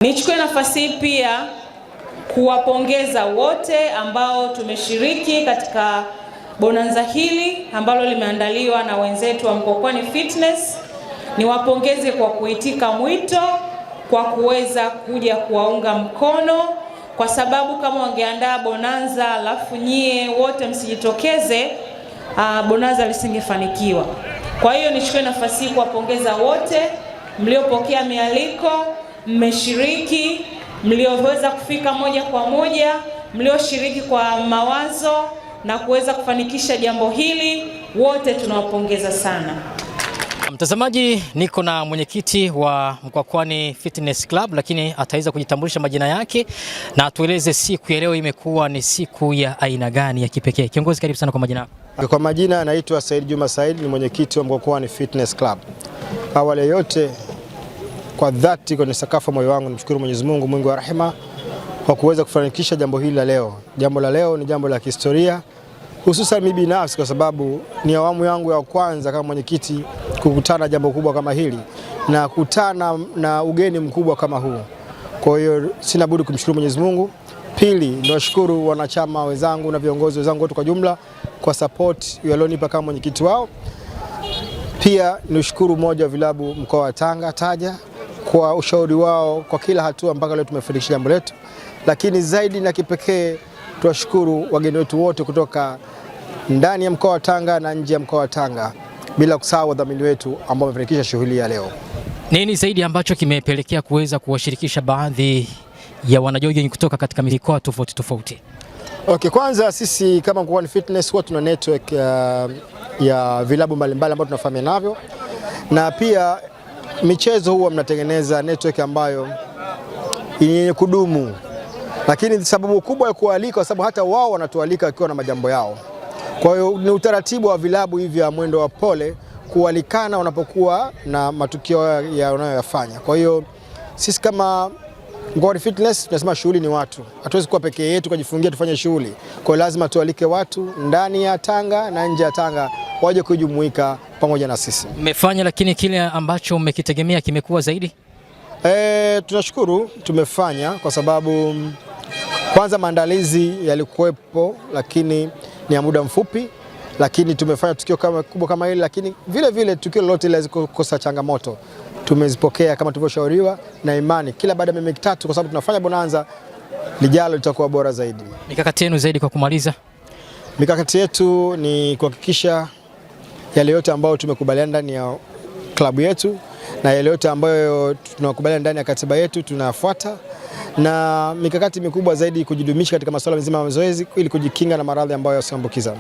Nichukue nafasi hii pia kuwapongeza wote ambao tumeshiriki katika bonanza hili ambalo limeandaliwa na wenzetu wa Mkwakwani Fitness. Niwapongeze kwa kuitika mwito, kwa kuweza kuja kuwaunga mkono, kwa sababu kama wangeandaa bonanza alafu nyie wote msijitokeze, bonanza lisingefanikiwa. Kwa hiyo nichukue nafasi hii kuwapongeza wote mliopokea mialiko, mmeshiriki, mlioweza kufika moja kwa moja, mlioshiriki kwa mawazo na kuweza kufanikisha jambo hili, wote tunawapongeza sana. Mtazamaji, niko na mwenyekiti wa Mkwakwani Fitness Club, lakini ataweza kujitambulisha majina yake na atueleze siku ya leo imekuwa ni siku ya aina gani ya kipekee. Kiongozi, karibu sana kwa majina yako. Kwa majina naitwa Said Juma Said, ni mwenyekiti wa Mkwakwani Fitness Club. Awali yote, kwa dhati kwenye sakafu moyo wangu nimshukuru Mwenyezi Mungu mwingi wa rehema kwa kuweza kufanikisha jambo hili la leo. Jambo la leo ni jambo la kihistoria, hususan mimi binafsi kwa sababu ni awamu yangu ya kwanza kama mwenyekiti kukutana jambo kubwa kama hili na kukutana na ugeni mkubwa kama huu. Kwa hiyo sina budi kumshukuru Mwenyezi Mungu. Pili, niwashukuru wanachama wenzangu na viongozi wenzangu wote kwa jumla kwa support walionipa kama mwenyekiti wao. Pia nishukuru mmoja wa vilabu mkoa wa Tanga Taja kwa ushauri wao kwa kila hatua mpaka leo tumefanikisha jambo letu. Lakini zaidi na kipekee tuwashukuru wageni wetu wote kutoka ndani ya mkoa wa Tanga na nje ya mkoa wa Tanga, bila kusahau wadhamini wetu ambao wamefanikisha shughuli ya leo. Nini zaidi ambacho kimepelekea kuweza kuwashirikisha baadhi ya wanajoji kutoka katika mikoa tofauti tofauti? Okay, kwanza sisi kama Mkwakwani Fitness huwa tuna network ya vilabu mbalimbali ambao tunafahamiana navyo, na pia michezo huwa mnatengeneza network ambayo yenye kudumu. Lakini sababu kubwa ya kualika kwa sababu hata wao wanatualika wakiwa na majambo yao. Kwa hiyo ni utaratibu wa vilabu hivi ya mwendo wa pole kualikana wanapokuwa na matukio wanayoyafanya. Kwa hiyo sisi kama Mkwakwani Fitness tunasema shughuli ni watu. Hatuwezi kuwa peke yetu kujifungia tufanye shughuli. Kwa hiyo lazima tualike watu ndani ya Tanga na nje ya Tanga waje kujumuika pamoja na sisi. Mmefanya, lakini kile ambacho mmekitegemea kimekuwa zaidi? Tunashukuru tumefanya kwa sababu kwanza maandalizi yalikuwepo, lakini ni ya muda mfupi, lakini tumefanya tukio kubwa kama hili, lakini vile vile tukio lolote laweza kukosa changamoto. Tumezipokea kama tulivyoshauriwa na imani kila baada ya miezi 3 kwa sababu tunafanya bonanza lijalo litakuwa bora zaidi. Mikakati yenu zaidi kwa kumaliza? Mikakati yetu ni kuhakikisha yale yote ambayo tumekubaliana ndani ya klabu yetu na yale yote ambayo tunakubaliana ndani ya katiba yetu tunafuata, na mikakati mikubwa zaidi kujidumisha katika masuala mzima ya mazoezi ili kujikinga na maradhi ambayo yasiambukiza.